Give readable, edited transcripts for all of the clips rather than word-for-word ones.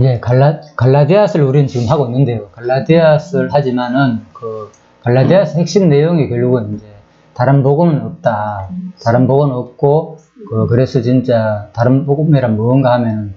예, 갈라디아스를 우리는 지금 하고 있는데요. 갈라디아스를 하지만은 그 갈라디아스 핵심 내용이 결국은 이제 다른 복음은 없다. 다른 복음은 없고 그래서 진짜 다른 복음이란 무언가 하면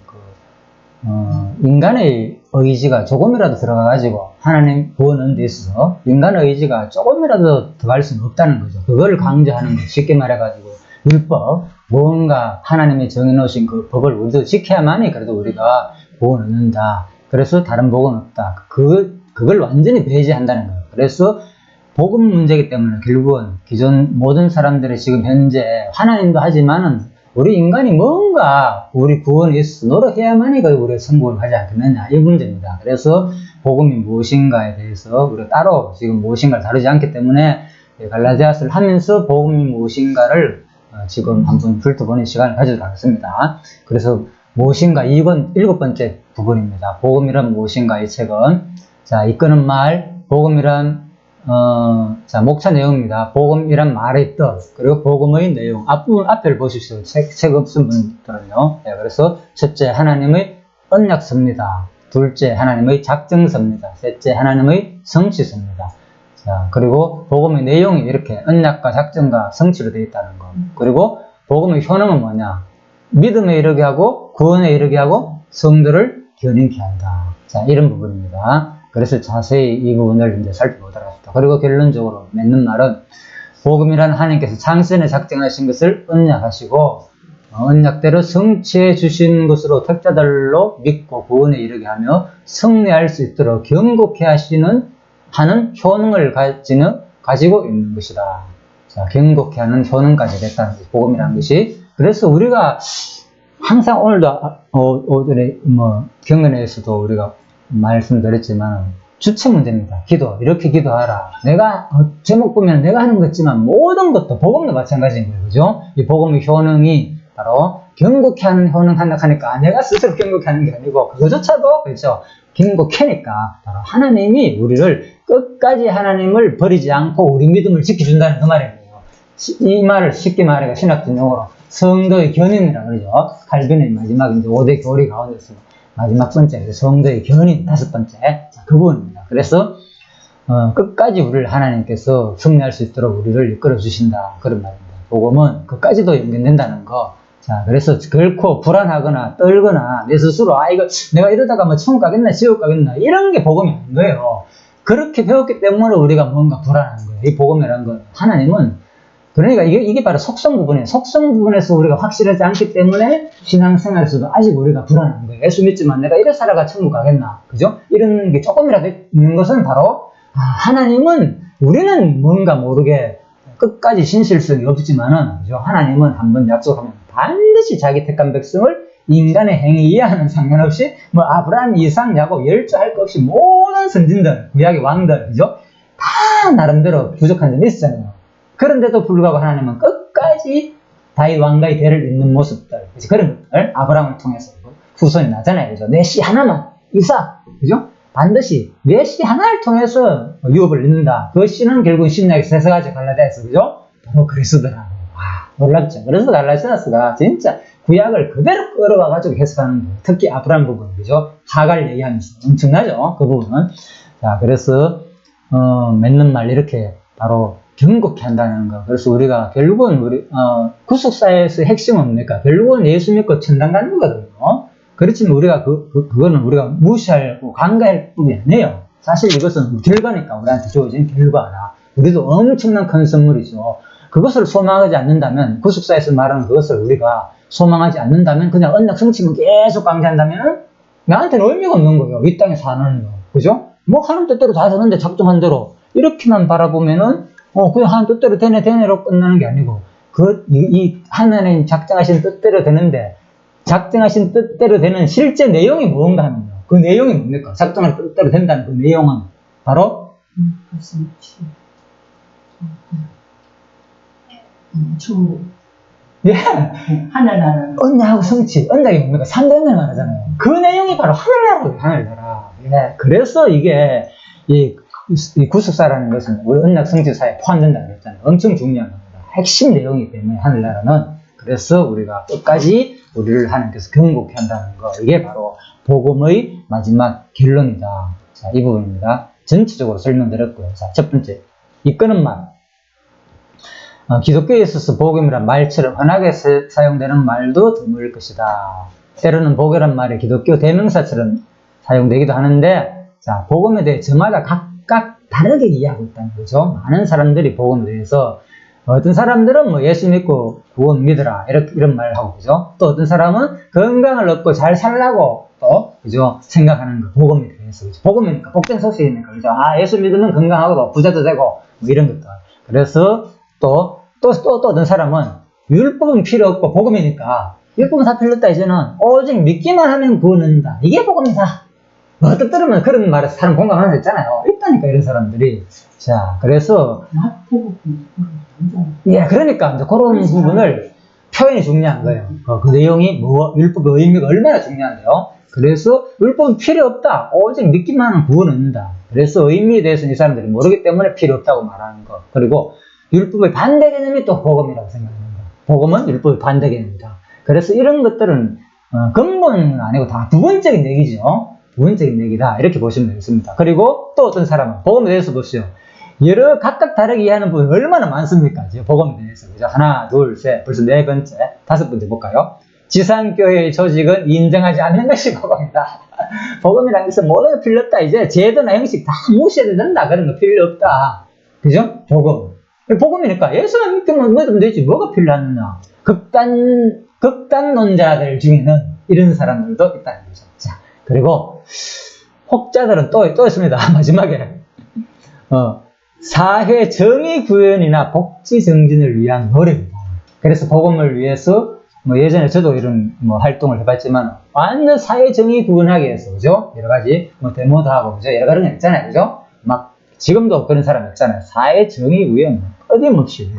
인간의 의지가 조금이라도 들어가가지고 하나님 구원은 데 있어서 인간의 의지가 조금이라도 들어갈 수는 없다는 거죠. 그걸 강조하는 거예요. 쉽게 말해가지고 율법, 무언가 하나님이 정해놓으신 그 법을 우리도 지켜야만이 그래도 우리가 구원을 얻는다. 그래서 다른 복은 없다. 그걸 완전히 배제한다는 거예요. 그래서 복음 문제이기 때문에 결국은 기존 모든 사람들이 지금 현재 하나님도 하지만은 우리 인간이 뭔가 우리 구원에 있어서 노력해야만이 우리가 성공을 하지 않겠느냐 이 문제입니다. 그래서 복음이 무엇인가에 대해서 우리가 따로 지금 무엇인가를 다루지 않기 때문에 갈라디아스를 하면서 복음이 무엇인가를 지금 한번 훑어보는 시간을 가지도록 하겠습니다. 그래서 무엇인가 이건 7번째 부분입니다. 복음이란 무엇인가 이 책은 자 이끄는 말 복음이란 자, 목차 내용입니다. 복음이란 말의 뜻, 그리고 복음의 내용. 앞부분, 앞에를 보십시오. 책 없은 분들은요. 네, 그래서, 첫째, 하나님의 언약서입니다. 둘째, 하나님의 작정서입니다. 셋째, 하나님의 성취서입니다. 자, 그리고 복음의 내용이 이렇게 언약과 작정과 성취로 되어 있다는 것. 그리고 복음의 효능은 뭐냐? 믿음에 이르게 하고, 구원에 이르게 하고, 성도를 견인케 한다. 자, 이런 부분입니다. 그래서 자세히 이 부분을 이제 살펴보도록 합니다. 그리고 결론적으로 맺는 말은 복음이라는 하나님께서 창세전에 작정하신 것을 언약하시고 언약대로 성취해 주신 것으로 택자들로 믿고 구원에 이르게 하며 승리할 수 있도록 경고케 하는 효능을 가지고 있는 것이다. 자, 경고케 하는 효능까지 됐다는 것이 복음이라는 것이. 그래서 우리가 항상 오늘도 오전에 경건에서도 우리가 말씀드렸지만 주체 문제입니다. 기도 이렇게 기도하라. 내가 제목 보면 내가 하는 것 같지만 모든 것도 복음도 마찬가지인 거예요. 그죠? 이 복음의 효능이 바로 경고케 하는 효능 하니까 내가 스스로 경고케 하는 게 아니고 그거조차도 그렇죠. 경고케니까 바로 하나님이 우리를 끝까지 하나님을 버리지 않고 우리 믿음을 지켜준다는 그 말이에요. 이 말을 쉽게 말해가 신학적 용어로 성도의 견인이라고 그러죠. 칼빈의 마지막 이제 5대 교리 가운데서 마지막 번째, 성도의 견인, 5번째. 자, 그 부분입니다. 그래서, 끝까지 우리를 하나님께서 승리할 수 있도록 우리를 이끌어 주신다. 그런 말입니다. 복음은 끝까지도 연결된다는 거. 자, 그래서 결코 불안하거나 떨거나 내 스스로, 이거 내가 이러다가 뭐 천국 가겠나, 지옥 가겠나, 이런 게 복음이 아닌 거예요. 그렇게 배웠기 때문에 우리가 뭔가 불안한 거예요. 이 복음이라는 건. 하나님은 그러니까 이게 바로 속성 부분이에요. 속성 부분에서 우리가 확실하지 않기 때문에 신앙생활에서도 아직 우리가 불안한 거예요. 예수 믿지만 내가 이래 살아가 천국 가겠나? 그죠? 이런 게 조금이라도 있는 것은 바로, 하나님은 우리는 뭔가 모르게 끝까지 신실성이 없지만은, 그죠? 하나님은 한번 약속하면 반드시 자기 택한 백성을 인간의 행위 이하는 상관없이, 아브라함, 이삭, 야곱, 열조할 것 없이 모든 선진들, 구약의 왕들, 그죠? 다 나름대로 부족한 점이 있잖아요. 그런데도 불구하고 하나님은 끝까지 다윗 왕가의 대를 잇는 모습들, 그치? 그런 것들, 아브라함을 통해서 후손이 나잖아요. 그죠? 내 씨 하나만, 이삭, 그죠? 반드시 내 씨 하나를 통해서 유업을 잇는다. 그 씨는 결국 신약의 세서가지 갈라디아서, 그죠? 바로 그리스도라고. 와, 놀랍죠? 그래서 갈라디아서가 진짜 구약을 그대로 끌어와가지고 해석하는 거예요. 특히 아브라함 부분, 그죠? 하갈 얘기하면서. 엄청나죠? 그 부분은. 자, 그래서, 맺는 말 이렇게 바로 경고케 한다는 거. 그래서 우리가 결국은 구속사에서 핵심은 뭡니까? 결국은 예수 믿고 천당 가는 거거든요. 그렇지만 우리가 그거는 우리가 무시하고 간과할 뿐이 아니에요. 사실 이것은 결과니까 우리한테 주어진 결과라. 우리도 엄청난 큰 선물이죠. 그것을 소망하지 않는다면, 구속사에서 말하는 그것을 우리가 소망하지 않는다면, 그냥 언약 성취만 계속 강조한다면, 나한테는 의미가 없는 거예요. 이 땅에 사는 거. 그죠? 하는 뜻대로 다 되는데, 작정한 대로. 이렇게만 바라보면은, 그냥 하는 뜻대로 되네로 끝나는 게 아니고, 이 하나님 작정하신 뜻대로 되는데, 작정하신 뜻대로 되는 실제 내용이 무언가 하면요. 그 내용이 뭡니까? 작정한 뜻대로 된다는 그 내용은 바로, 천국. 예. 하늘나라. 언약하고 성취. 언약이 뭡니까? 3대 언약 말하잖아요. 그 내용이 바로 하늘나라고, 하늘나라. 예. 그래서 이게, 이 구속사라는 것은 우리 언약 성취사에 포함된다고 했잖아요. 엄청 중요한 겁니다. 핵심 내용이기 때문에 하늘나라는. 그래서 우리가 끝까지 우리를 하나님께서 경고케 한다는 거. 이게 바로 복음의 마지막 결론이다. 자, 이 부분입니다. 전체적으로 설명드렸고요. 자, 첫 번째. 이끄는 말. 기독교에 있어서 복음이란 말처럼 흔하게 사용되는 말도 드물 것이다. 때로는 복이란 말이 기독교 대명사처럼 사용되기도 하는데, 자, 복음에 대해 저마다 각각 다르게 이해하고 있다는 거죠. 많은 사람들이 복음에 대해서, 어떤 사람들은 뭐 예수 믿고 구원 믿으라, 이런 말을 하고, 그죠? 또 어떤 사람은 건강을 얻고 잘 살라고 또, 그죠? 생각하는 거, 복음에 대해서. 그죠? 복음이니까, 복된 소식이니까, 그죠? 아, 예수 믿으면 건강하고 부자도 되고, 뭐 이런 것들. 그래서 또 어떤 사람은 율법은 필요 없고 복음이니까, 율법은 다 필요 없다, 이제는. 오직 믿기만 하면 구원한다. 이게 복음이다. 어떤 들으면 그런 말에 사람 공감하는 거 있잖아요. 있다니까, 이런 사람들이. 자, 그래서. 예, 그러니까, 이제 그런 부분을 표현이 중요한 거예요. 그 내용이 율법의 의미가 얼마나 중요한데요. 그래서 율법은 필요 없다. 오직 믿기만 하면 구원을 얻는다. 그래서 의미에 대해서는 이 사람들이 모르기 때문에 필요 없다고 말하는 거. 그리고 율법의 반대 개념이 또 복음이라고 생각합니다. 복음은 율법의 반대 개념이다. 그래서 이런 것들은 근본은 아니고 다 부분적인 얘기죠. 부분적인 얘기다. 이렇게 보시면 되겠습니다. 그리고 또 어떤 사람은 복음에 대해서 보시죠. 여러 각각 다르게 이해하는 부분이 얼마나 많습니까? 복음에 대해서. 그죠? 하나, 둘, 셋. 벌써 네 번째, 다섯 번째 볼까요? 지상교회의 조직은 인정하지 않는 것이 복음이다. 복음이라는 것은 모든 게 필요 없다. 이제 제도나 형식 다 무시해도 된다. 그런 거 필요 없다. 그죠? 복음. 복음이니까 예수만 믿으면 되지. 뭐가 필요하느냐. 극단론자들 중에는 이런 사람들도 있다는 거죠. 자, 그리고 혹자들은 또 있습니다. 마지막에. 사회 정의 구현이나 복지 증진을 위한 노력이다. 그래서 복음을 위해서 예전에 저도 이런 활동을 해봤지만 완전 사회 정의 구현하기 위해서, 그죠? 여러 가지 데모도 하고, 그죠? 여러 가지 있잖아요, 그죠? 막 지금도 그런 사람 있잖아요. 사회 정의 구현 끊임없이.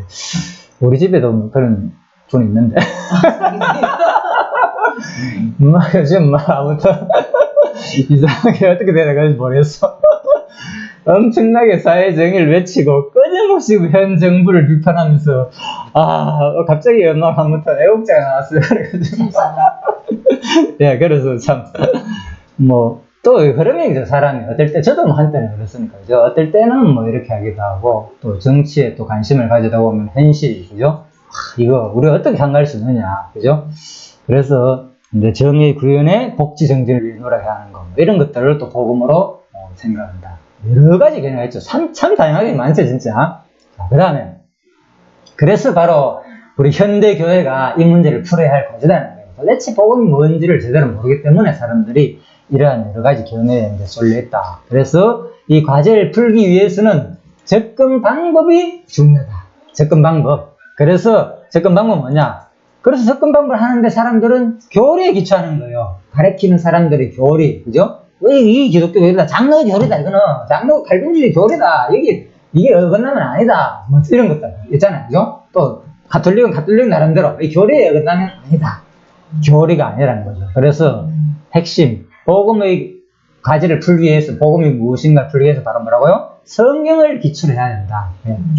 우리 집에도 그런 분 있는데. 요즘 아무튼 이상하게 어떻게 되는 건지 모르겠어. 엄청나게 사회 정의를 외치고 끊임없이 현 정부를 비판하면서 갑자기 아무튼 애국자가 나왔어요. 그래가지고 예, 그래서 참 또 흐름이죠. 사람이 어떨 때 저도 한때는 그랬으니까, 그죠? 어떨 때는 이렇게 하기도 하고, 또 정치에 또 관심을 가지다 보면 현실이, 그죠? 이거 우리가 어떻게 상가할 수 있느냐, 그죠? 그래서 이제 정의 구현의 복지 정진을 위해 노력하는 거, 이런 것들을 또 복음으로 생각한다. 여러 가지 개념이 있죠. 참 다양하게 많죠, 진짜. 그 다음에, 그래서 바로 우리 현대교회가 이 문제를 풀어야 할 과제라는 거예요. 도대체 복음이 뭔지를 제대로 모르기 때문에 사람들이 이러한 여러 가지 견해에 이제 쏠려있다. 그래서 이 과제를 풀기 위해서는 접근 방법이 중요하다. 접근 방법. 그래서 접근 방법은 뭐냐? 그래서 접근 방법을 하는데 사람들은 교리에 기초하는 거예요. 가르치는 사람들이 교리, 그죠? 이 기독교 교리다. 장로의 교리다. 이거는 장로 칼빈주의 교리다. 이게 어긋나면 아니다. 이런 것들 있잖아요, 그죠? 또 가톨릭은 가톨릭 나름대로 이 교리에 어긋나면 아니다. 교리가 아니라는 거죠. 그래서 핵심 복음의 과제를 풀기 위해서, 복음이 무엇인가 풀기 위해서 바로 뭐라고요? 성경을 기초로 해야 된다.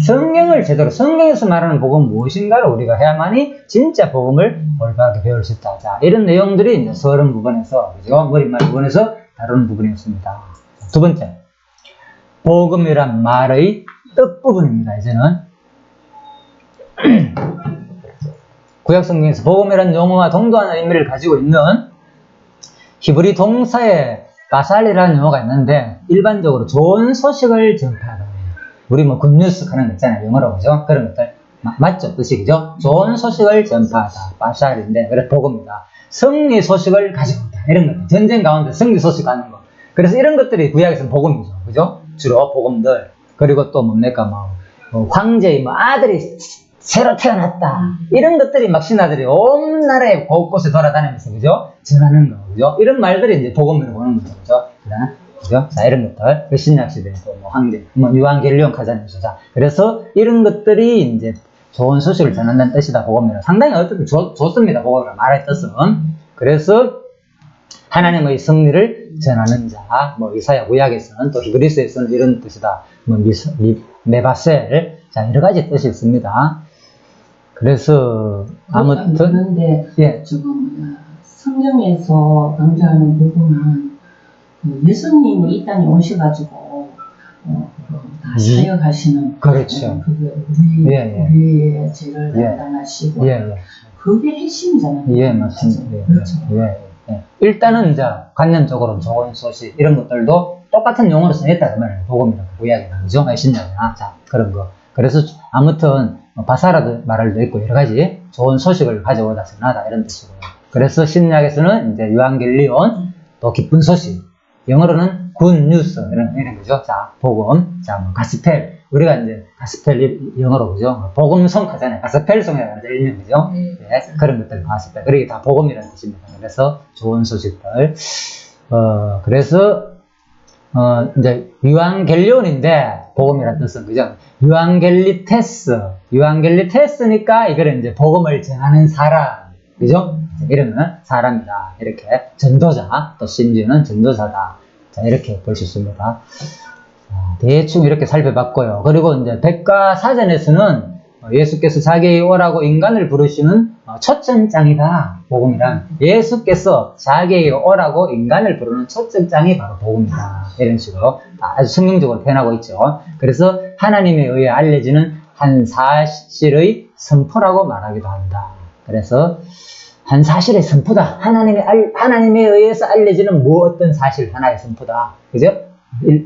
성경을 제대로, 성경에서 말하는 복음은 무엇인가를 우리가 해야만이 진짜 복음을 올바르게 배울 수 있다. 자, 이런 내용들이 이제 서론 부분에서, 그죠? 머릿말 부분에서 다루는 부분이었습니다. 두 번째, 복음이란 말의 뜻 부분입니다. 이제는 구약성경에서 복음이란 용어와 동등한 의미를 가지고 있는 히브리 동사에 바살이라는 용어가 있는데, 일반적으로 좋은 소식을 전파하다. 우리 굿뉴스 하는 거 있잖아요, 영어로, 그죠? 그런 것들 맞죠? 뜻이, 그죠? 좋은 소식을 전파하다. 바살인데, 그래서 복음이다. 승리 소식을 가져온다. 이런 것들, 전쟁 가운데 승리 소식 하는 거. 그래서 이런 것들이 구약에서는 복음이죠, 그죠? 주로 복음들. 그리고 또 뭡니까, 황제의 아들이 새로 태어났다. 이런 것들이 막 신하들이 온 나라에 곳곳에 돌아다니면서, 그죠? 전하는 거, 그죠? 이런 말들이 이제 복음으로 보는 거죠, 그죠? 그죠? 자, 이런 것들. 신약시대, 황제, 유한겔리온 가자니죠. 자, 그래서 이런 것들이 이제 좋은 소식을 전한다는 뜻이다, 복음이라. 상당히 어떻게 좋습니다, 복음이라. 말의 뜻은. 그래서 하나님의 승리를 전하는 자, 이사야 구약에서는, 또 히브리서에서는 이런 뜻이다. 메바셀. 자, 여러 가지 뜻이 있습니다. 그래서 아무튼 그런데 예, 지금 성경에서 강조하는 부분은 그 예수님이 이 땅에 오셔가지고 다 사역하시는 그렇죠. 그게 예. 우리의 죄를 예. 담당하시고 예. 그게 핵심이잖아요. 예, 맞습니다. 예, 그렇죠. 예. 일단은 이제 관념적으로 좋은 소식 이런 것들도 똑같은 용어로 쓰였다 그 말이에요. 복음이라고 구약이나 그죠? 신약이나 자 그런 거. 그래서 아무튼 바사라도 말할도 있고 여러 가지 좋은 소식을 가져오다 전하다 이런 뜻이고요. 그래서 신약에서는 이제 유한겔리온 또 기쁜 소식 영어로는 굿 뉴스 이런 거죠. 자 복음, 자 뭐 가스펠 우리가 이제 가스펠 영어로 그죠? 복음송 하잖아요. 가스펠송이라는 일명 그죠? 예, 그런 것들 가스펠 그게 다 복음이라는 뜻입니다. 그래서 좋은 소식들 그래서 이제 유한겔리온인데 복음이라는 뜻은 그죠? 유한겔리테스니까 이거를 이제 복음을 전하는 사람 그죠? 이러면 사람이다 이렇게 전도자 또 심지어는 전도자다 자 이렇게 볼 수 있습니다. 자, 대충 이렇게 살펴봤고요. 그리고 이제 백과사전에서는 예수께서 자기의 오라고 인간을 부르시는 초청장이다. 복음이란 예수께서 자기의 오라고 인간을 부르는 초청장이 바로 복음이다. 이런 식으로 아주 성경적으로 표현하고 있죠. 그래서 하나님에 의해 알려지는 한 사실의 선포라고 말하기도 한다. 그래서 한 사실의 선포다. 하나님에 의해서 알려지는 어떤 사실 하나의 선포다. 그죠?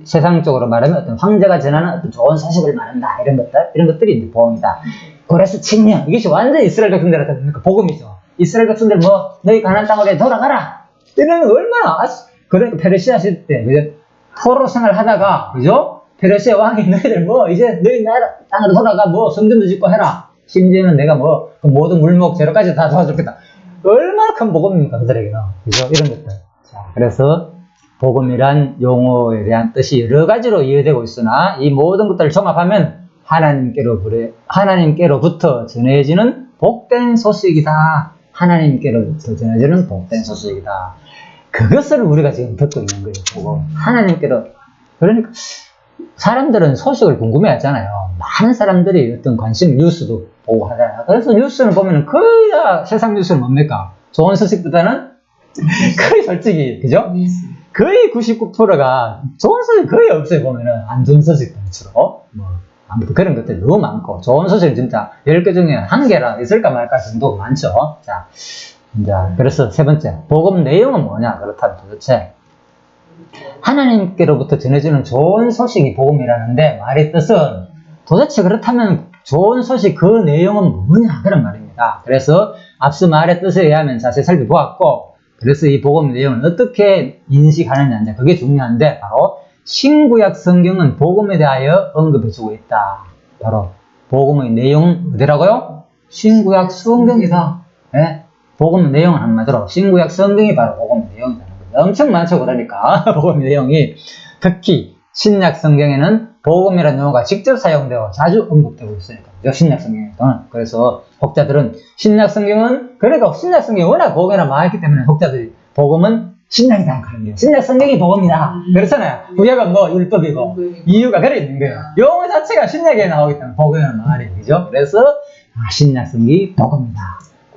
세상적으로 말하면 어떤 황제가 전하는 어떤 좋은 소식을 말한다. 이런 것들이 이제 복음이다. 그래서 칙령. 이것이 완전히 이스라엘 백성들한테 복음이죠. 이스라엘 백성들 너희 가나안 땅으로 돌아가라. 이런 얼마나, 그러니까 페르시아 시대 때, 그죠? 포로 생활 하다가, 그죠? 페르시아 왕이 너희들 이제 너희 나라 땅으로 돌아가 성전도 짓고 해라. 심지어는 내가 그 모든 물목 재료까지 다 도와줬겠다. 얼마나 큰 복음입니까, 그들에게는. 그죠? 이런 것들. 자, 그래서, 복음이란 용어에 대한 뜻이 여러 가지로 이해되고 있으나, 이 모든 것들을 종합하면, 하나님께로부터 전해지는 복된 소식이다. 하나님께로부터 전해지는 복된 소식이다. 그것을 우리가 지금 듣고 있는 거예요, 복음. 그러니까, 사람들은 소식을 궁금해 하잖아요. 많은 사람들이 어떤 관심, 뉴스도 보고 하잖아요. 그래서 뉴스는 보면은 거의 다 세상 뉴스는 뭡니까? 좋은 소식보다는 거의 솔직히, 그죠? 거의 99%가 좋은 소식 거의 없어요, 보면은. 안 좋은 소식들 주로. 아무튼 그런 것들이 너무 많고, 좋은 소식은 진짜 10개 중에 1개라 있을까 말까 정도가 많죠. 자, 이제, 그래서 세 번째. 복음 내용은 뭐냐? 그렇다면 도대체. 하나님께로부터 전해지는 좋은 소식이 복음이라는데 말의 뜻은 도대체 그렇다면 좋은 소식 그 내용은 뭐냐 그런 말입니다. 그래서 앞서 말의 뜻에 의하면 자세히 살펴보았고 그래서 이 복음 내용을 어떻게 인식하느냐 이제 그게 중요한데 바로 신구약 성경은 복음에 대하여 언급해주고 있다. 바로 복음의 내용은 어디라고요? 신구약 성경이다. 네? 복음 내용은 한마디로 신구약 성경이 바로 복음 내용이다. 엄청 많죠. 그러니까 복음 내용이 특히 신약 성경에는 복음이라는 용어가 직접 사용되고 자주 언급되고 있으니까 신약 성경에서는 그래서 독자들은 신약 성경은 그러니까 신약 성경이 워낙 복음이나 많기 때문에 독자들이 복음은 신약이다 하는 거예요. 신약 성경이 복음이다 그렇잖아요. 구약은 율법이고 이유가 그래 있는 거예요. 용어 자체가 신약에 나오기 때문에 복음이라는 말이 그죠. 그래서 신약 성경이 복음이다.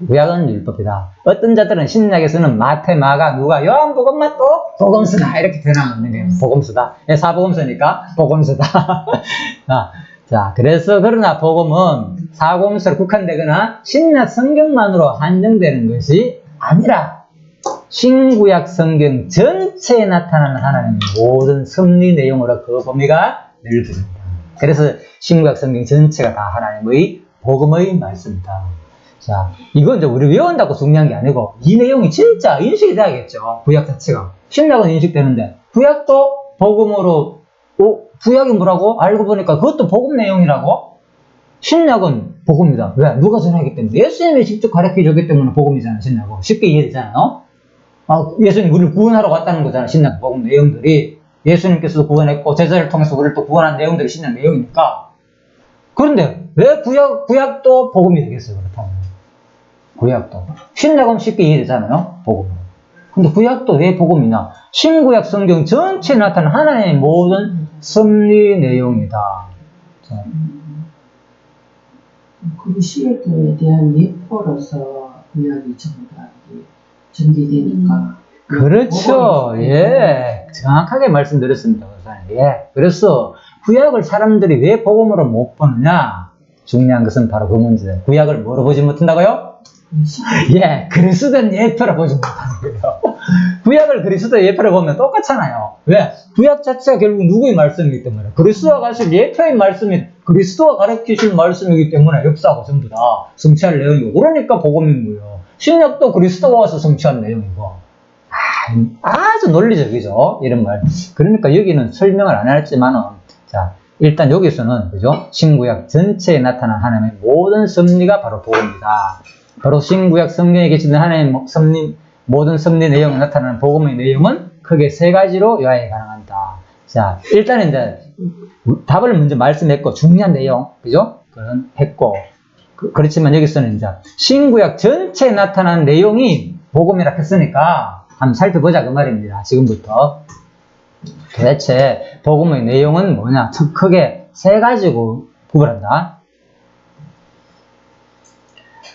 구약은 율법이다. 어떤 자들은 신약에서는 마태, 마가, 누가, 요한복음만 또 복음서다 이렇게 표현하고 있는 거예요. 복음서다. 사복음서니까 복음서다. 자, 그래서 그러나 복음은 사복음서로 국한되거나 신약 성경만으로 한정되는 것이 아니라 신구약 성경 전체에 나타나는 하나님의 모든 섭리 내용으로 그 범위가 넓습니다. 그래서 신구약 성경 전체가 다 하나님의 복음의 말씀이다. 자, 이건 이제 우리 외운다고 중요한 게 아니고, 이 내용이 진짜 인식이 돼야겠죠. 구약 자체가. 신약은 인식되는데, 구약도 복음으로, 구약이 뭐라고? 알고 보니까 그것도 복음 내용이라고? 신약은 복음이다. 왜? 누가 전하기 때문에. 예수님이 직접 가르쳐 주기 때문에 복음이잖아, 신약은. 쉽게 이해되잖아요? 예수님 우리를 구원하러 왔다는 거잖아, 신약 복음 내용들이. 예수님께서도 구원했고, 제자를 통해서 우리를 또 구원한 내용들이 신약 내용이니까. 그런데, 왜 구약도 복음이 되겠어요, 그렇다면? 구약도. 신약은 쉽게 이해되잖아요, 복음. 근데 구약도 왜 복음이냐? 신구약 성경 전체에 나타나는 하나님의 모든 섭리 내용이다. 자. 그 시에도에 대한 예포로서 구약이 전부 다 이게 전개되니까. 그렇죠. 예. 정확하게 말씀드렸습니다. 목사님. 예. 그래서 구약을 사람들이 왜 복음으로 못 보느냐? 중요한 것은 바로 그 문제예요. 구약을 뭐로 보지 못한다고요? 예. 그리스도의 예표로 보지 못하는 거예요. 구약을 그리스도의 예표로 보면 똑같잖아요. 왜? 구약 자체가 결국 누구의 말씀이기 때문에 그리스도가 가르칠 예표의 말씀이 그리스도가 가르치실 말씀이기 때문에 역사하고 전부 다 성취할 내용이고 그러니까 복음인 거예요. 신약도 그리스도가 와서 성취한 내용이고 아주 논리적이죠. 이런 말. 그러니까 여기는 설명을 안 했지만은 자 일단 여기서는 그죠? 신구약 전체에 나타난 하나님의 모든 섭리가 바로 복음이다. 바로 신구약 성경에 계시는 하나님의 섭리 모든 섭리 내용에 나타나는 복음의 내용은 크게 세 가지로 요약이 가능하다. 자, 일단 이제 답을 먼저 말씀했고 중요한 내용, 그죠? 그건 했고 그렇지만 여기서는 이제 신구약 전체에 나타난 내용이 복음이라 했으니까 한번 살펴보자 그 말입니다. 지금부터 도대체 복음의 내용은 뭐냐? 크게 세 가지로 구분한다.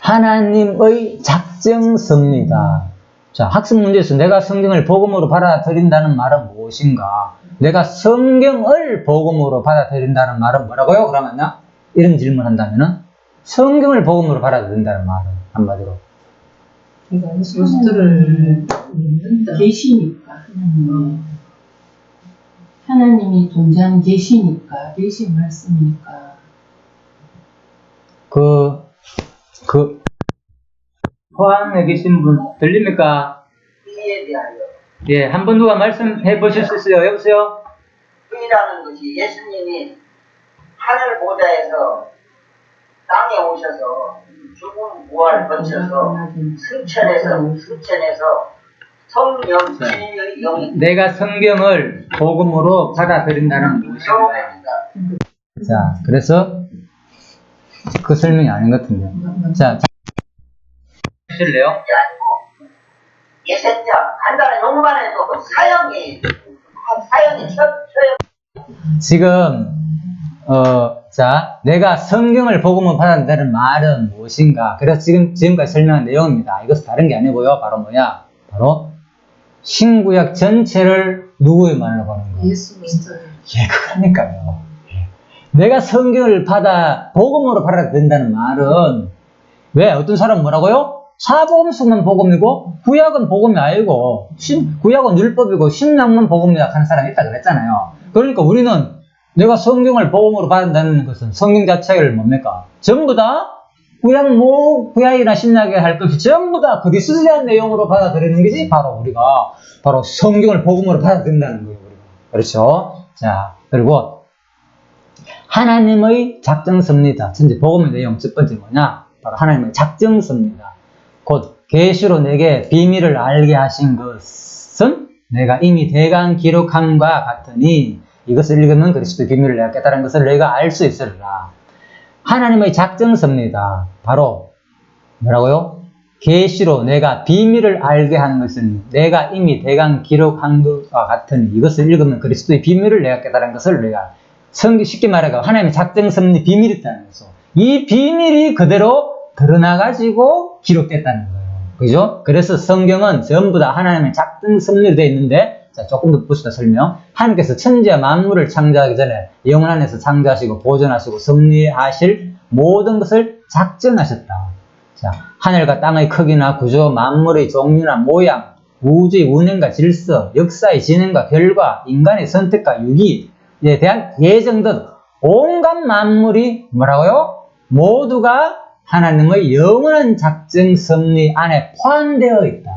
하나님의 작정섭리다. 자, 학습 문제에서 내가 성경을 복음으로 받아들인다는 말은 무엇인가? 내가 성경을 복음으로 받아들인다는 말은 뭐라고요? 그러면요? 이런 질문을 한다면은 성경을 복음으로 받아들인다는 말은 한마디로 그리스도를 계시니까 하나님이 존재하는 계시니까 계신 말씀이니까 포항에 계신 분 들립니까? 의에 대하여 예, 한 번 누가 말씀해 보실 수 있어요? 여보세요? 의라는 것이 예수님이 하늘 보좌에서 땅에 오셔서 죽음 부활 거쳐서 승천해서 성령 진리의 영이 내가 성경을 복음으로 받아들인다는 무엇인가? 경험입니다. 자, 그래서 그 설명이 아닌 것 같은데요. 자, 하실래요? 그게 아니고 예센자 간단한 용어만 해도 사형이 지금 자, 내가 성경을 복음으로 받아들인다는 말은 무엇인가? 그래서 지금까지 설명한 내용입니다. 이것은 다른 게 아니고요. 바로 뭐야? 바로 신구약 전체를 누구의 말로 보는 거예요? 예수 그리스도를 예, 그러니까요. 내가 성경을 복음으로 받아들인다는 말은 왜? 어떤 사람은 뭐라고요? 사복음서만 복음이고 구약은 복음이 아니고 구약은 율법이고 신약만 복음이라 하는 사람이 있다 그랬잖아요. 그러니까 우리는 내가 성경을 복음으로 받는다는 것은 성경 자체를 뭡니까? 전부 다 구약이나 신약에 할 것이 전부 다 그리스도에 대한 내용으로 받아들이는 것이 바로 성경을 복음으로 받아들인다는 거예요. 우리가. 그렇죠? 자, 그리고 하나님의 작정섭니다. 전체 복음의 내용 첫 번째 뭐냐? 바로 하나님의 작정섭니다. 곧 계시로 내게 비밀을 알게 하신 것은 내가 이미 대강 기록함과 같으니 이것을 읽으면 그리스도의 비밀을 내가 깨달은 것을 내가 알 수 있으리라. 하나님의 작정섭니다. 바로 뭐라고요? 계시로 내가 비밀을 알게 한 것은 내가 이미 대강 기록한 것과 같으니 이것을 읽으면 그리스도의 비밀을 내가 깨달은 것을 내가 쉽게 말해서 하나님의 작정섭리 비밀이 있다는 거죠. 이 비밀이 그대로 드러나가지고 기록됐다는 거예요. 그죠? 그래서 성경은 전부 다 하나님의 작정섭리로 되어 있는데, 자, 조금 더 봅시다, 설명. 하나님께서 천지와 만물을 창조하기 전에 영원 안에서 창조하시고 보존하시고 섭리하실 모든 것을 작정하셨다. 자, 하늘과 땅의 크기나 구조, 만물의 종류나 모양, 우주의 운행과 질서, 역사의 진행과 결과, 인간의 선택과 유기에 대한 예정 등 온갖 만물이 뭐라고요? 모두가 하나님의 영원한 작정 섭리 안에 포함되어 있다.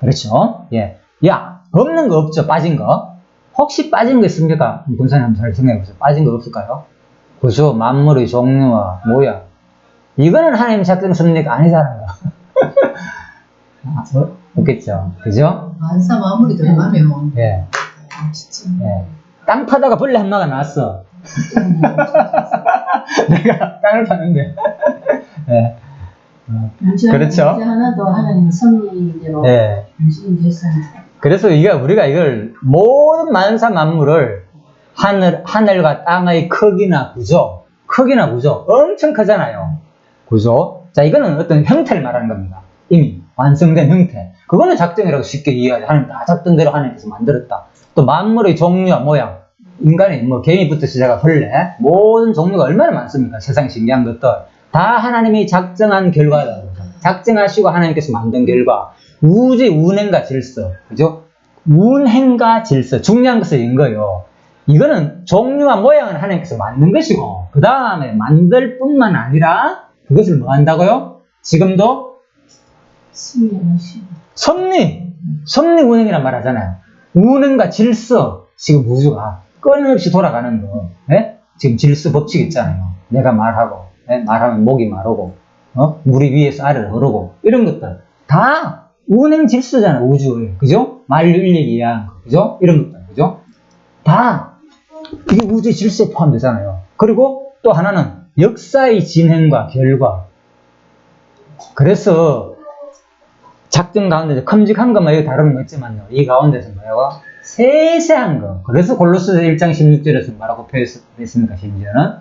그렇죠? 예. 야, 없는 거 없죠? 빠진 거. 혹시 빠진 거 있습니까? 군사님 한번 잘 생각해 보세요. 빠진 거 없을까요? 구조, 만물의 종류와 모양. 이거는 하나님 작정 섭리가 아니다는 거. 없겠죠? 그죠? 만사 마무리 들어가면 예. 진짜 예. 땅 파다가 벌레 한 마가 나왔어. 내가 땅을 파는데. 예. 그렇죠. 문제 하나도 하나님 섭리대로 예. 움직임됐습니다. 그래서 우리가 이걸 모든 만사 만물을 하늘과 땅의 크기나 구조 엄청 크잖아요. 그죠? 자, 이거는 어떤 형태를 말하는 겁니다. 이미 완성된 형태. 그거는 작정이라고 쉽게 이해하죠. 하나님 다 작정대로 하나님께서 만들었다. 또 만물의 종류와 모양. 인간의 뭐 개미부터 시작한 벌레, 모든 종류가 얼마나 많습니까? 세상에 신기한 것들. 다 하나님이 작정한 결과다. 작정하시고 하나님께서 만든 결과. 우주의 운행과 질서. 그죠? 운행과 질서. 중요한 것은 이거예요. 이거는 종류와 모양은 하나님께서 만든 것이고, 그 다음에 만들 뿐만 아니라, 그것을 뭐 한다고요? 지금도 승리하시고 섭리 운행이란 말 하잖아요. 운행과 질서. 지금 우주가 끊임없이 돌아가는 거. 예? 지금 질서 법칙 있잖아요. 내가 말하고, 예? 말하면 목이 마르고, 물이 위에서 아래로 흐르고, 이런 것들. 다 운행 질서잖아요, 우주에. 그죠? 만류 인력이 이해한 거. 그죠? 이런 것들. 그죠? 다, 이게 우주의 질서에 포함되잖아요. 그리고 또 하나는 역사의 진행과 결과. 그래서, 작정 가운데 큼직한 것만 여기 다루는 거 있지만요. 이 가운데서 뭐라고? 세세한 거. 그래서 골로새서 1장 16절에서 뭐라고 표현했습니까? 심지어는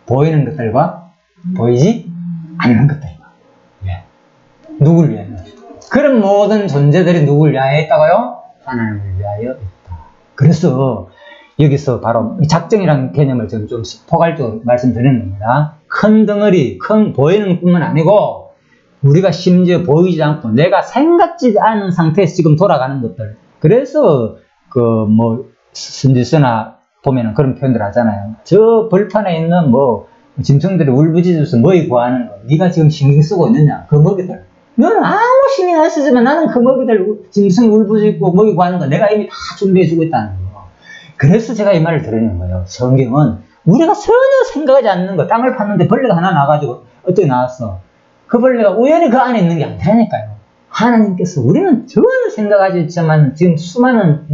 보이는 것들과 보이지 않는 것들과. 예. 누구를 위하여? 그런 모든 존재들이 누구를 위하여 있다고요? 하나님을 위하여 있다. 그래서 여기서 바로 작정이라는 개념을 좀 포괄적으로 말씀드리는 겁니다. 큰 덩어리, 큰 보이는 것뿐만 아니고 우리가 심지어 보이지 않고 내가 생각지 않은 상태에서 지금 돌아가는 것들. 그래서 선지서나 보면은 그런 표현들 하잖아요. 저 벌판에 있는 짐승들이 울부짖어서 먹이 구하는 거. 네가 지금 신경 쓰고 있느냐? 그 먹이들. 너는 아무 신경 안 쓰지만 나는 그 먹이들 짐승이 울부짖고 먹이 구하는 거 내가 이미 다 준비해주고 있다는 거. 그래서 제가 이 말을 드리는 거예요. 성경은 우리가 전혀 생각하지 않는 거. 땅을 팠는데 벌레가 하나 나가지고 어떻게 나왔어? 그 벌레가 우연히 그 안에 있는 게 아니라니까요. 하나님께서 우리는 전혀 생각하지 않지만 지금 수많은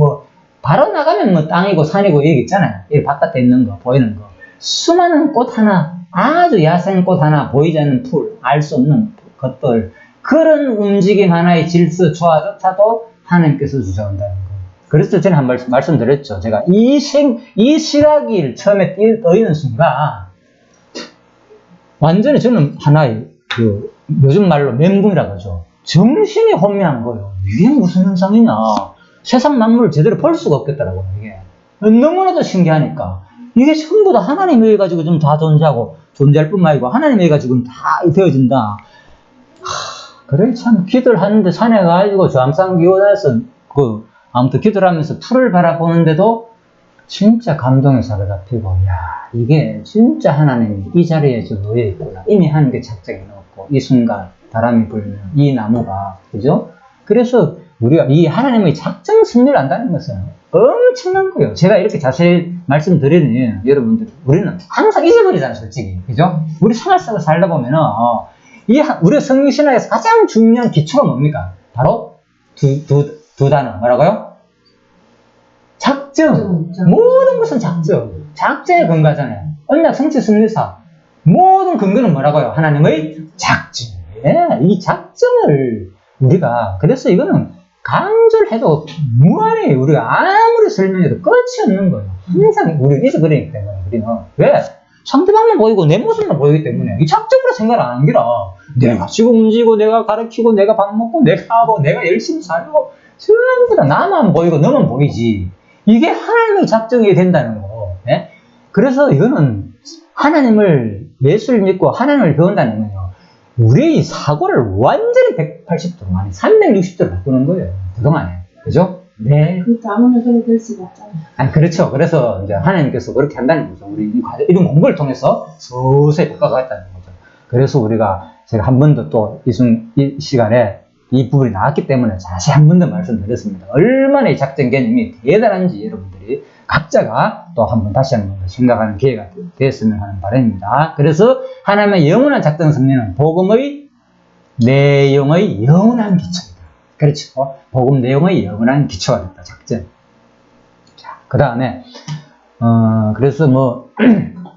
바로 나가면 땅이고 산이고 여기 있잖아요. 여기 바깥에 있는 거, 보이는 거. 수많은 꽃 하나, 아주 야생 꽃 하나, 보이지 않는 풀, 알 수 없는 것들. 그런 움직임 하나의 질서, 조화조차도 하나님께서 주장한다는 거. 그래서 저는 한 번 말씀드렸죠. 제가 이 시각이 처음에 떠있는 순간, 완전히 저는 하나의 요즘 말로 멘붕이라고 하죠. 정신이 혼미한 거예요. 이게 무슨 현상이냐. 세상 만물을 제대로 볼 수가 없겠더라고요, 이게. 너무나도 신기하니까. 이게 전부 다 하나님에 의해 가지고 좀 다 존재하고, 존재할 뿐만 아니고, 하나님에 의해 가지고 다 되어진다. 그래, 참, 기도를 하는데 산에 가가지고 저암산 기원에서, 아무튼 기도를 하면서 풀을 바라보는데도, 진짜 감동의 사가 잡히고, 야, 이게 진짜 하나님이 이 자리에 좀 놓여 있구나. 이미 하는 게 작정해 놓고, 이 순간 바람이 불면 이 나무가, 그죠? 그래서 우리가 이 하나님의 작정 승리를 안다는 것은 엄청난 거예요. 제가 이렇게 자세히 말씀드리는 여러분들, 우리는 항상 잊어버리잖아요, 솔직히. 그죠? 우리 생활 속에 살다 보면은, 우리가 성경신학에서 가장 중요한 기초가 뭡니까? 바로 두 단어. 뭐라고요? 작정. 모든 것은 작정. 작정에 근거하잖아요. 언약, 성취, 승리사. 모든 근거는 뭐라고요? 하나님의 작정. 예, 이 작정을 우리가, 그래서 이거는 강조를 해도 무한히 우리가 아무리 설명해도 끝이 없는 거예요. 항상 우리 잊어버리기 때문에 우리는. 왜? 상대방만 보이고 내 모습만 보이기 때문에 이 작정으로 생각을 안 하기라. 내가 지금 움직이고 내가 가르치고 내가 밥 먹고 내가 하고 내가 열심히 살고 전부 다 나만 보이고 너만 보이지. 이게 하나님의 작정이 된다는 거. 예? 그래서 이거는 하나님을 예수를 믿고 하나님을 배운다는 거예요. 우리의 사고를 완전히 180도로, 아니 360도로 바꾸는 거예요. 그동안에. 그죠? 네. 그것도 아무나 그래 될 수가 없잖아요. 아니, 그렇죠. 그래서 이제 하나님께서 그렇게 한다는 거죠. 우리 이런 공부를 통해서 서서히 바꿔가겠다는 거죠. 그래서 우리가 제가 한 번 더 또 이 시간에 이 부분이 나왔기 때문에 자세히 한 번 더 말씀드렸습니다. 얼마나 이 작전 개념이 대단한지 여러분들이 각자가 또 한 번 다시 한번 생각하는 기회가 됐으면 하는 바람입니다. 그래서 하나님의 영원한 작전 승리는 복음의 내용의 영원한 기초입니다. 그렇죠. 복음 내용의 영원한 기초가 됐다. 작전. 자, 그 다음에 그래서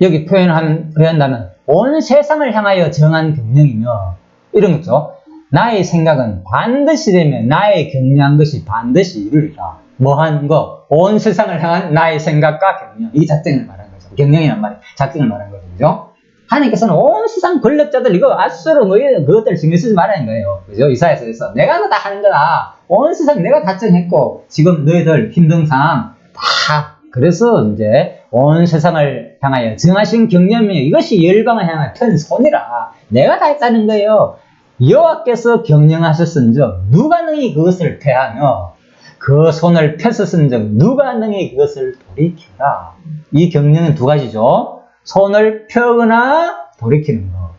여기 표현한다면 온 세상을 향하여 정한 경영이며 이런 거죠. 나의 생각은 반드시 되면 나의 경영한 것이 반드시 이루리라. 뭐한 거? 온 세상을 향한 나의 생각과 경영. 이 작정을 말하는 거죠. 경영이란 말이 작정을 말하는 거죠. 그죠? 하나님께서는 온 세상 권력자들 이거 아수로 너희 그것들 신경 쓰지 말라는 거예요. 그죠? 이사야서에서 내가 다 하는 거다. 온 세상 내가 다 정했고 지금 너희들 힘든 상황 다 그래서 이제 온 세상을 향하여 정하신 경념이 이것이 열방을 향하여 편 손이라 내가 다 했다는 거예요. 여호와께서 경영하셨은즉 누가 능히 그것을 패하며 그 손을 폈었은즉 누가 능히 그것을 돌이키라. 이 경영은 두 가지죠. 손을 펴거나 돌이키는 거,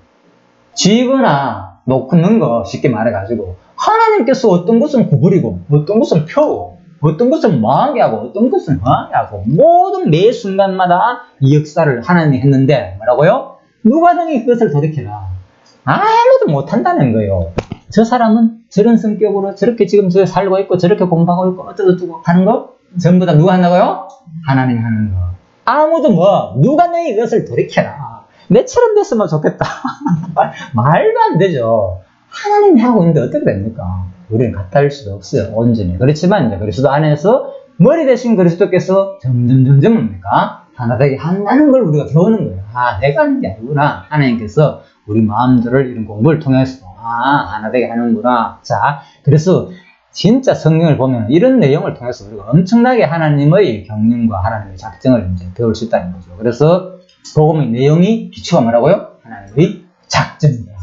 쥐거나 놓는 거 쉽게 말해가지고 하나님께서 어떤 것은 구부리고 어떤 것은 펴고 어떤 것은 망하게 하고 어떤 것은 흥하게 하고 모든 매 순간마다 이 역사를 하나님이 했는데 뭐라고요? 누가 능히 그것을 돌이키라. 아무도 못한다는 거예요. 저 사람은 저런 성격으로 저렇게 지금 저 살고 있고 저렇게 공부하고 있고 어쩌고저쩌고 하는 거 전부 다 누가 한다고요? 하나님이 하는 거. 아무도 누가 능히 그것을 돌이켜라. 내처럼 됐으면 좋겠다. 말도 안 되죠. 하나님이 하고 있는데 어떻게 됩니까? 우리는 같을 수도 없어요. 온전히. 그렇지만 이제 그리스도 안에서 머리 대신 그리스도께서 점점 뭡니까? 하나 되게 한다는 걸 우리가 배우는 거예요. 아, 내가 하는 게 아니구나. 하나님께서 우리 마음들을 이런 공부를 통해서 하나 되게 하는구나. 자, 그래서 진짜 성경을 보면 이런 내용을 통해서 우리가 엄청나게 하나님의 경륜과 하나님의 작정을 이제 배울 수 있다는 거죠. 그래서 복음의 내용이 기초가 뭐라고요? 하나님의 작정이다.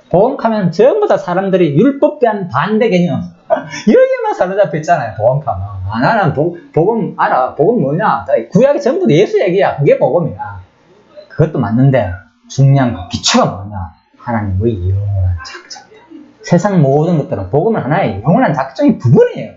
복음하면 전부 다 사람들이 율법과는 반대 개념. 여기만 사로잡혀 있잖아요. 복음하면. 나는 복음 알아. 복음 뭐냐? 구약이 전부 예수 얘기야. 그게 복음이야. 그것도 맞는데 중요한 거 기초가 뭐냐? 하나님의 영원한 작정. 세상 모든 것들은 복음은 하나의 영원한 작정의 부분이에요.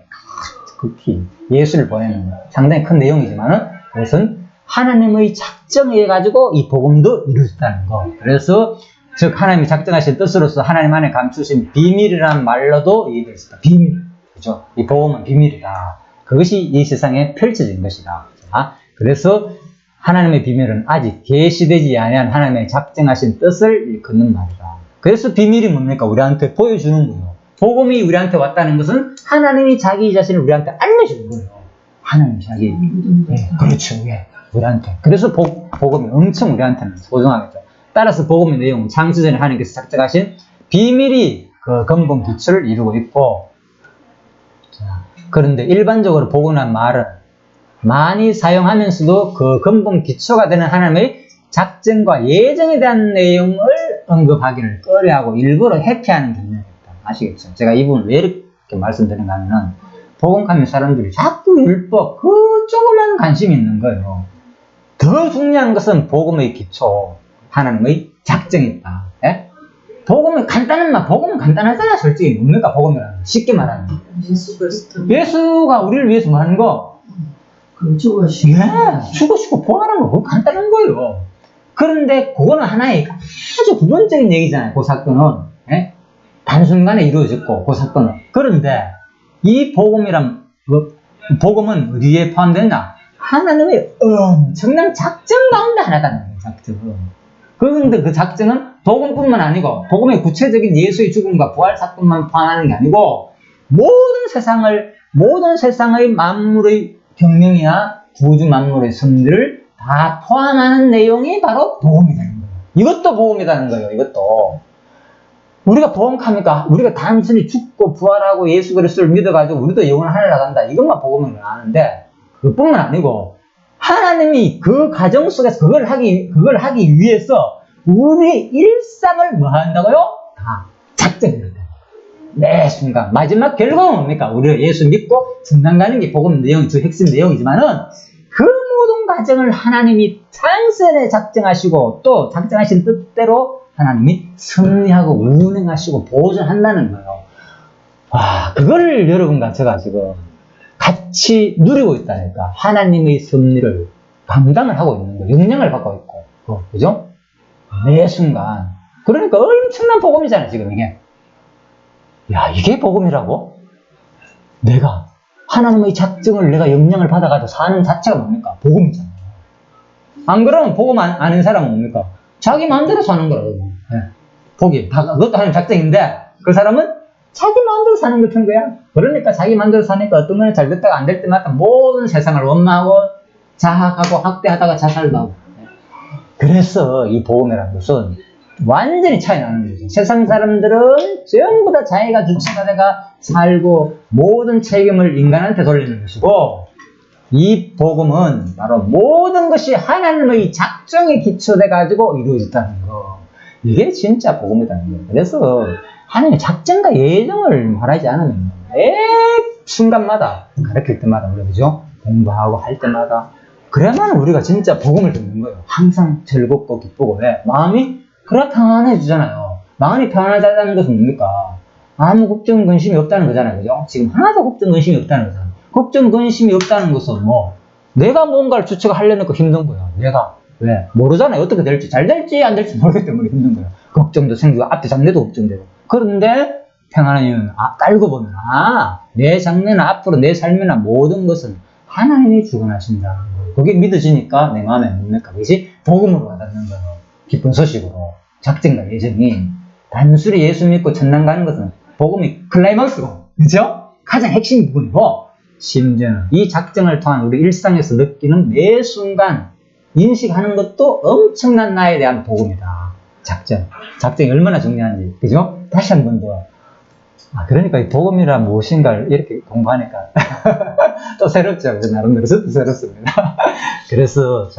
극히 예수를 보내는 상당히 큰 내용이지만은 그것은 하나님의 작정에 가지고 이 복음도 이루어졌다는 거. 그래서 즉 하나님이 작정하신 뜻으로서 하나님 안에 감추신 비밀이라는 말로도 이해될 수 있다. 비밀, 그죠? 이 복음은 비밀이다. 그것이 이 세상에 펼쳐진 것이다. 자, 그래서 하나님의 비밀은 아직 계시되지 아니한 하나님의 작정하신 뜻을 일컫는 말이다. 그래서 비밀이 뭡니까? 우리한테 보여주는 거예요. 복음이 우리한테 왔다는 것은 하나님이 자기 자신을 우리한테 알려주는 거예요. 하나님 자기. 네, 그렇죠. 예, 우리한테. 그래서 복음이 엄청 우리한테는 소중하겠죠. 따라서 복음의 내용은 창세전에 하나님께서 작정하신 비밀이 그 근본 기초를 이루고 있고, 자, 그런데 일반적으로 복음이라는 말은 많이 사용하면서도 그 근본 기초가 되는 하나님의 작정과 예정에 대한 내용을 언급하기를 꺼려하고 일부러 회피하는 경향이 있다. 아시겠죠? 제가 이 부분을 왜 이렇게 말씀드리는가 하면 복음하는 사람들이 자꾸 율법 그 조그만 관심이 있는 거예요. 더 중요한 것은 복음의 기초, 하나님의 작정이다. 예? 복음은 간단한 말, 복음은 간단하잖아. 솔직히 뭡니까 복음이라는 쉽게 말하면 예수 그리스도. 예수가 우리를 위해서 뭐 하는 거? 죽으시고. 예, 죽으시고 부활하는 거 그거 간단한 거예요. 그런데 그거는 하나의 아주 부분적인 얘기잖아요. 그 사건은 예? 단순간에 이루어졌고 그 사건은. 그런데 이 복음이란 복음은 어디에 포함됐나? 하나님의 엄청난 작정 가운데 하나다는 거예요. 작정. 그런데 그 작정은 복음뿐만 아니고 복음의 구체적인 예수의 죽음과 부활 사건만 포함하는 게 아니고 모든 세상의 만물의 경영이나 구주 만물의 성질을 다 포함하는 내용이 바로 복음이라는 거예요. 이것도 복음이라는 거예요. 이것도 우리가 복음합니까? 우리가 단순히 죽고 부활하고 예수 그리스도를 믿어가지고 우리도 영원한 하늘 나간다. 이것만 복음은 아는데 그것뿐만 아니고 하나님이 그 과정 속에서 그걸 하기 위해서 우리 일상을 뭐 한다고요? 다 작정합니다. 매 순간. 마지막 결과는 뭡니까? 우리가 예수 믿고 성당 가는 게 복음 내용, 주 핵심 내용이지만은 그 모든 과정을 하나님이 창세전에 작정하시고 또 작정하신 뜻대로 하나님이 승리하고 운행하시고 보존한다는 거예요. 와, 그걸 여러분과 제가 지금 같이 누리고 있다니까. 하나님의 섭리를 감당을 하고 있는 거예요. 영향을 받고 있고. 그죠? 매 순간. 그러니까 엄청난 복음이잖아요, 지금 이게. 야, 이게 복음이라고? 내가 하나님의 작정을 내가 영향을 받아가지고 사는 자체가 뭡니까? 복음이잖아요. 안 그러면 복음 아는 사람은 뭡니까? 자기 마음대로 사는 거라고. 네. 복이. 그것도 하나님 작정인데 그 사람은 자기 마음대로 사는 것인 거야. 그러니까 자기 마음대로 사니까 어떤 거는 잘 됐다가 안 될 때마다 모든 세상을 원망하고 자학하고 학대하다가 자살도 하고 그래서 이 복음이라는 것은 완전히 차이 나는 거죠. 세상 사람들은 전부 다 자기가 주체가 돼가 살고 모든 책임을 인간한테 돌리는 것이고, 이 복음은 바로 모든 것이 하나님의 작정에 기초돼 가지고 이루어졌다는 거. 이게 진짜 복음이라는 거예요. 그래서 하나님의 작정과 예정을 말하지 않으면 매 순간마다 가르칠 때마다 우리가 그죠? 공부하고 할 때마다 그래야만 우리가 진짜 복음을 듣는 거예요. 항상 즐겁고 기쁘고. 왜? 마음이 그렇다 편안해지잖아요. 마음이 편안하다는 것은 뭡니까? 아무 걱정 근심이 없다는 거잖아요. 그죠? 지금 하나도 걱정 근심이 없다는 거잖아요. 걱정 근심이 없다는 것은 뭐 내가 뭔가를 주체하려니까 힘든 거예요. 내가 왜? 모르잖아요. 어떻게 될지. 잘 될지 안 될지 모르기 때문에 힘든 거예요. 걱정도 생기고 앞에 장래도 걱정되고. 그런데 평안한 이유는 깔고 보면 내 장래나 앞으로 내 삶이나 모든 것은 하나님이 주관하신다는 거예요. 그게 믿어지니까 내 마음에 뭡니까? 그것이 복음으로 와닿는 거예요. 기쁜 소식으로. 작정과 예정이. 단순히 예수 믿고 천당 가는 것은 복음이 클라이막스고, 그죠? 가장 핵심 부분이고, 심지어는 이 작정을 통한 우리 일상에서 느끼는 매 순간 인식하는 것도 엄청난 나에 대한 복음이다. 작정이 얼마나 중요한지, 그죠? 다시 한 번 더. 그러니까 이 복음이라 무엇인가를 이렇게 공부하니까 또 새롭죠. 나름대로 저도 새롭습니다. 그래서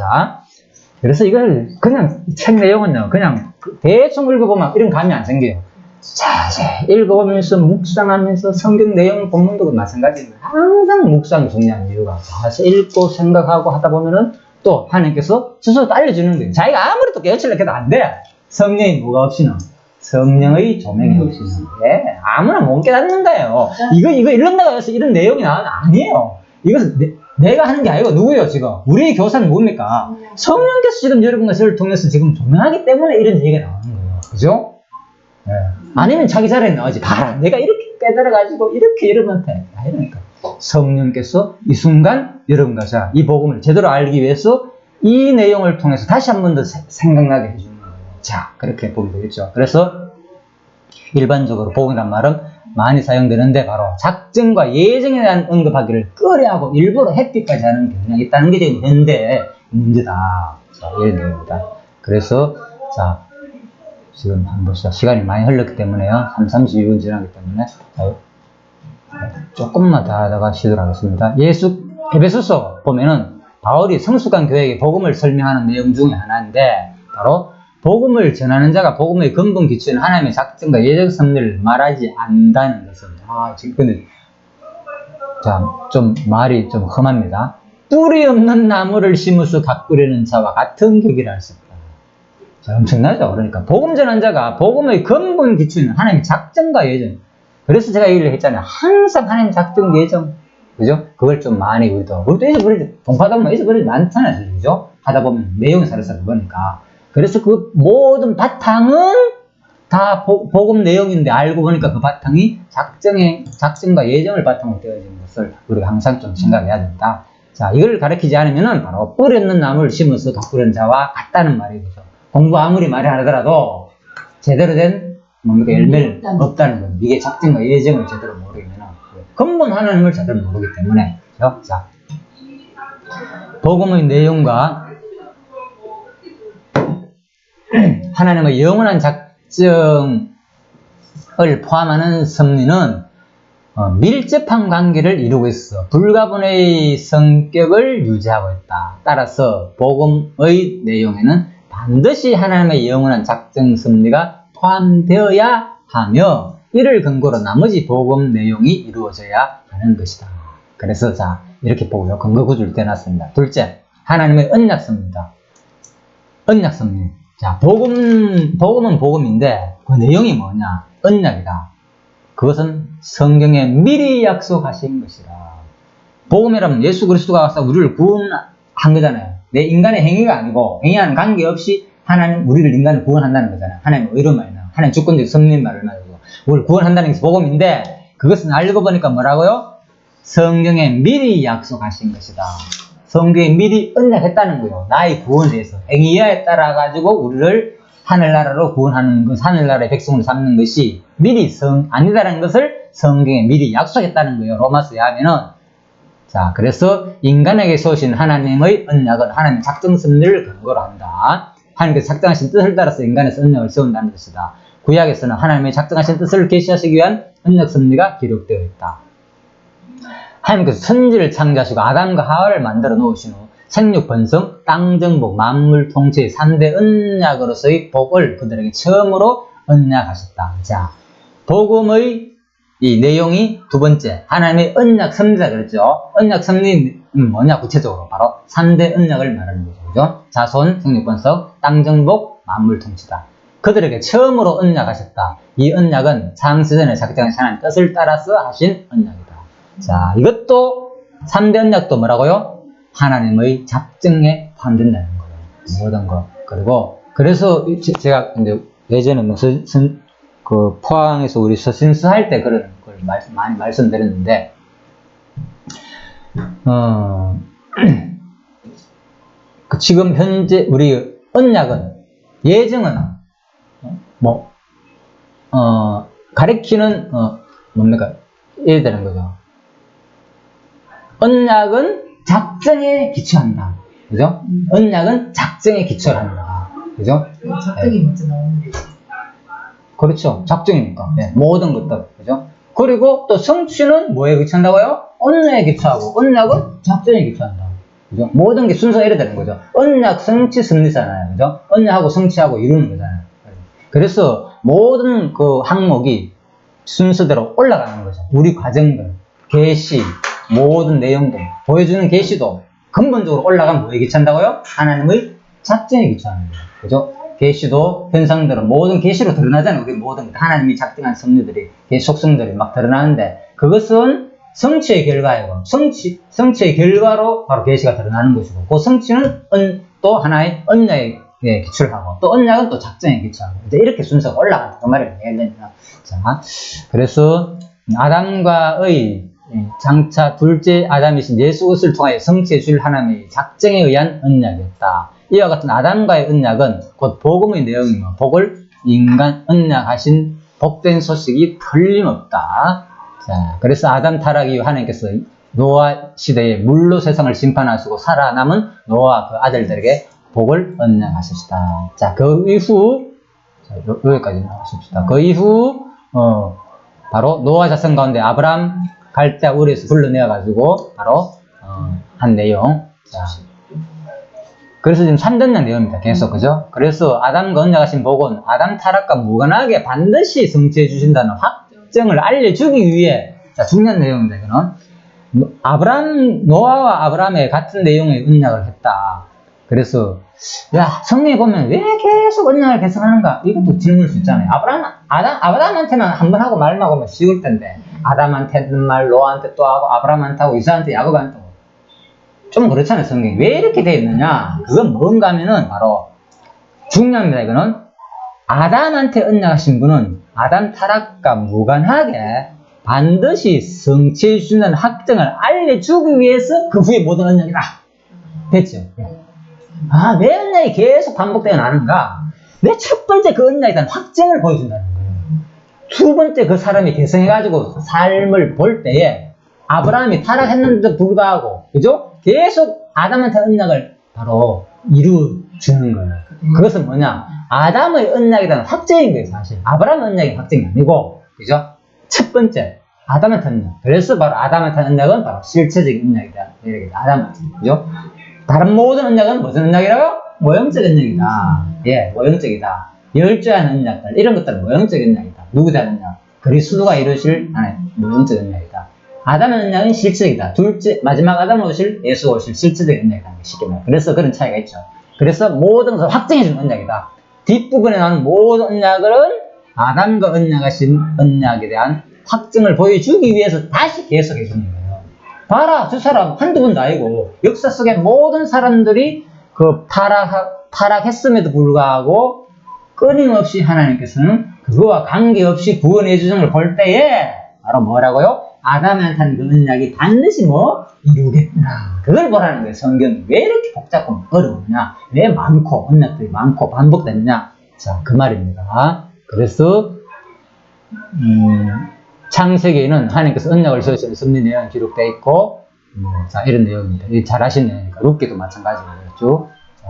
이걸 그냥 책 내용은요, 그냥 대충 읽어보면 이런 감이 안 생겨요. 자세히 읽어보면서 묵상하면서 성경 내용을 보는 것도 마찬가지입니다. 항상 묵상이 중요한 이유가 자세히 읽고 생각하고 하다 보면은 또 하나님께서 스스로 알려주는 거예요. 자기가 아무리 또 깨우치려고 해도 안 돼. 성령이 뭐가 없이는 성령의 조명이 없이는 아무나 못 깨닫는 거예요. 이거 읽는다고 해서 이런 내용이 나오는 아니에요. 이것은 내가 하는 게 아니고 누구예요 지금? 우리의 교사는 뭡니까? 성령께서 지금 여러분과 저를 통해서 지금 조명하기 때문에 이런 얘기가 나오는 거예요. 그죠? 네. 아니면 자기 자리에 나오지. 봐라. 내가 이렇게 깨달아가지고 이렇게 여러분한테 이러니까 성령께서 이 순간 여러분과 이 복음을 제대로 알기 위해서 이 내용을 통해서 다시 한 번 더 생각나게 해주는 거예요. 자, 그렇게 보면 되겠죠. 그래서 일반적으로 복음이란 말은 많이 사용되는데 바로 작정과 예정에 대한 언급하기를 꺼려하고 일부러 햇빛까지 하는 경향이 있다는 게 지금 현대 문제다. 자, 이런 내용입니다. 그래서 지금 한번 봅시다. 시간이 많이 흘렀기 때문에요. 32분 지나기 때문에 조금만 더 하다가 쉬도록 하겠습니다. 에베소서 보면은 바울이 성숙한 교회에게 복음을 설명하는 내용 중에 하나인데 바로 복음을 전하는 자가 복음의 근본 기초인 하나님의 작정과 예정 섭리를 말하지 않는다는 것은 지금 근데 좀 말이 좀 험합니다. 뿌리 없는 나무를 심어서 가꾸려는 자와 같은 격이라 할 수 없다. 자, 엄청나죠? 그러니까 복음 전한 자가 복음의 근본 기초인 하나님의 작정과 예정. 그래서 제가 얘기를 했잖아요. 항상 하나님의 작정 예정. 그죠? 그걸 좀 많이 우리도 잊어버릴 동파다 보면 잊어버릴 많잖아요. 그죠? 하다 보면 내용이 사르사르 보니까. 그래서 그 모든 바탕은 다 복음 내용인데 알고 보니까 그 바탕이 작정과 예정을 바탕으로 되어진 것을 우리가 항상 좀 생각해야 된다. 자, 이걸 가르치지 않으면은 바로 뿌리 없는 나무를 심어서 가꾸는 자와 같다는 말이죠. 공부 아무리 말이 하더라도 제대로 된 열매를 없다는 거예요. 이게 작정과 예정을 제대로 모르면 근본 하나님을 제대로 모르기 때문에. 그렇죠? 자, 복음의 내용과 하나님의 영원한 작정을 포함하는 섭리는 밀접한 관계를 이루고 있어 불가분의 성격을 유지하고 있다. 따라서 복음의 내용에는 반드시 하나님의 영원한 작정 섭리가 포함되어야 하며 이를 근거로 나머지 복음 내용이 이루어져야 하는 것이다. 그래서 이렇게 보고요. 근거 구조를 떼놨습니다. 둘째, 하나님의 언약섭입니다. 언약섭리. 자, 복음은 복음인데 그 내용이 뭐냐? 언약이다. 그것은 성경에 미리 약속하신 것이라. 복음이라면 예수 그리스도가 와서 우리를 구원한 거잖아요. 내 인간의 행위가 아니고 행위와는 관계없이 하나님 우리를 인간을 구원한다는 거잖아요. 하나님 의로 말이나 하나님 주권적 섭리인 말을 말이고 우리를 구원한다는 것이 복음인데 그것은 알고 보니까 뭐라고요? 성경에 미리 약속하신 것이다. 성경에 미리 언약했다는 거예요. 나의 구원에 대해서 행위에 따라 가지고 우리를 하늘나라로 구원하는 것, 하늘나라의 백성으로 삼는 것이 미리 아니다라는 것을 성경에 미리 약속했다는 거예요. 로마서에 하면은. 그래서 인간에게 쏘신 하나님의 언약은 하나님의 작정 섭리를 근거로 한다. 하나님께서 작정하신 뜻을 따라서 인간에서 언약을 세운다는 것이다. 구약에서는 하나님의 작정하신 뜻을 계시하시기 위한 언약 섭리가 기록되어 있다. 하나님께서 천지를 창조하시고 아담과 하와를 만들어 놓으신 후 생육 번성, 땅 정복, 만물 통치의 3대 언약으로서의 복을 그들에게 처음으로 언약하셨다. 자, 복음의 이 내용이 두 번째, 하나님의 언약 섭리다 그랬죠. 언약 섭리는 뭐냐, 구체적으로 바로 3대 언약을 말하는 거죠. 그죠? 자손, 생육 번성, 땅 정복, 만물 통치다. 그들에게 처음으로 언약하셨다. 이 언약은 창세전에 작정하신 하나님의 뜻을 따라서 하신 언약이다. 자, 이것도 3대 언약도 뭐라고요? 하나님의 작정에 포함된다는 거예요. 모든 거. 그리고 그래서 제가 근데 예전에 그 포항에서 우리 서신수할 때 그런 걸 많이 말씀드렸는데, 그 지금 현재 우리 언약은 예정은 가리키는 뭡니까? 예를 드는 거죠. 언약은 작정에 기초한다. 그죠? 언약은 작정에 기초를 한다. 그죠? 작정이 먼저 나오는 거죠. 그렇죠. 작정이니까. 네, 모든 것들. 그죠? 그리고 또 성취는 뭐에 기초한다고요? 언약에 기초하고, 언약은 작정에 기초한다. 그죠? 모든 게 순서가 이래 되는 거죠. 언약, 성취, 승리잖아요. 그죠? 언약하고 성취하고 이루는 거잖아요. 그래서 모든 그 항목이 순서대로 올라가는 거죠. 우리 과정들, 계시, 모든 내용들, 보여주는 계시도 근본적으로 올라가면 뭐에 기초한다고요? 하나님의 작정에 기초하는 거예요. 그죠? 계시도 현상들은 모든 계시로 드러나잖아요. 우리 모든 하나님이 작정한 섭리들이, 속성들이 막 드러나는데, 그것은 성취의 결과이고, 성취의 결과로 바로 계시가 드러나는 것이고, 그 성취는 또 하나의 언약에 기초를 하고, 또 언약은 또 작정에 기초하고, 이제 이렇게 순서가 올라간다. 그 말이에요. 자, 그래서 아담과의 장차 둘째 아담이신 예수 그리스도를 통하여 성취해 줄 하나님의 작정에 의한 언약이었다. 이와 같은 아담과의 언약은 곧 복음의 내용이며, 복을 인간 언약하신 복된 소식이 틀림없다. 자, 그래서 아담 타락 이후 하나님께서 노아 시대에 물로 세상을 심판하시고 살아남은 노아 그 아들들에게 복을 언약하셨다. 자, 그 이후, 자, 여기까지 나왔습니다. 그 이후, 바로 노아 자손 가운데 아브람 갈대아 우리에서 불러내어가지고, 바로, 한 내용. 자, 그래서 지금 3단락 내용입니다. 계속, 그죠? 그래서 아담과 언약하신 복은 아담 타락과 무관하게 반드시 성취해 주신다는 확정을 알려주기 위해, 자, 중요한 내용입니다. 이거는. 노아와 아브람의 같은 내용의 언약을 했다. 그래서, 야, 성경에 보면 왜 계속 언약을 계속 하는가? 이것도 질문일 수 있잖아요. 아브람한테는 한 번 하고 말만 하면 쉬울 텐데, 아담한테는 말, 노아한테 또 하고, 아브람한테 하고, 이사한테, 야곱한테 하고. 좀 그렇잖아요, 성경이. 왜 이렇게 되어 있느냐? 그건 뭔가 하면은, 바로, 중요합니다, 이거는. 아담한테 언약하신 분은 아담 타락과 무관하게 반드시 성취해주는 확정을 알려주기 위해서 그 후에 모든 언약이다. 됐죠? 아, 왜 언약이 계속 반복되어 나는가? 왜 첫 번째 그 언약에 대한 확정을 보여준다는 거예요. 두 번째 그 사람이 개성해가지고 삶을 볼 때에 아브라함이 타락했는데도 불구하고, 그죠? 계속 아담한테 언약을 바로 이루어주는 거예요. 그것은 뭐냐? 아담의 언약에 대한 확정인 거예요, 사실. 아브라함의 언약이 확정이 아니고, 그죠? 첫 번째, 아담한테 언약. 그래서 바로 아담한테 언약은 바로 실체적인 언약이다. 이렇게 아담한테, 그죠? 다른 모든 언약은 무슨 언약이라고? 모형적 언약이다. 예, 모형적이다. 열조한 언약들, 이런 것들은 모형적 언약이다. 누구에 대한 언약? 그리스도가 이루실 하나의 모형적 언약이다. 아담의 언약은 실체적이다. 마지막 아담으로 오실, 예수가 오실 실체적인 언약이다. 쉽게 말해. 그래서 그런 차이가 있죠. 그래서 모든 것을 확정해주는 언약이다. 뒷부분에 나오는 모든 언약은 아담과 언약하신 언약에 대한 확증을 보여주기 위해서 다시 계속해주는 거예요. 봐라, 저 사람 한두 번도 아니고, 역사 속에 모든 사람들이 그 타락했음에도 불구하고, 끊임없이 하나님께서는 그거와 관계없이 구원해 주는 걸 볼 때에, 바로 뭐라고요? 아담한테 한 그 언약이 반드시 이루겠구나. 그걸 보라는 거예요, 성경이. 왜 이렇게 복잡하고 어려우냐? 왜 언약들이 많고 반복되느냐? 자, 그 말입니다. 그래서, 창세기에는 하나님께서 언약을 세우시는 섭리 내용이 기록되어 있고, 자, 이런 내용입니다. 잘 아시는 내용이니까. 룻기도 마찬가지고, 그렇죠? 자,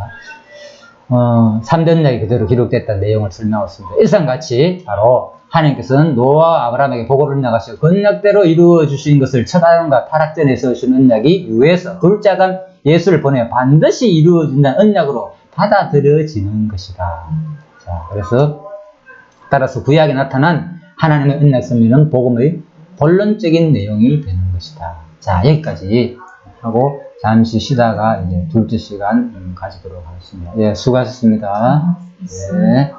3대 언약이 그대로 기록됐다는 내용을 설명했습니다. 일상같이 바로 하나님께서는 노아와 아브라함에게 복을 언약하시고 그 언약대로 이루어 주신 것을 첫 아담과 타락전에서 주신 언약이 유에서 둘째 아담 예수를 보내 반드시 이루어진다는 언약으로 받아들여지는 것이다. 자, 그래서 따라서 구약에 나타난 하나님의 언약 선언은 복음의 본론적인 내용이 되는 것이다. 자, 여기까지 하고 잠시 쉬다가 이제 둘째 시간 가지도록 하겠습니다. 예, 수고하셨습니다. 네.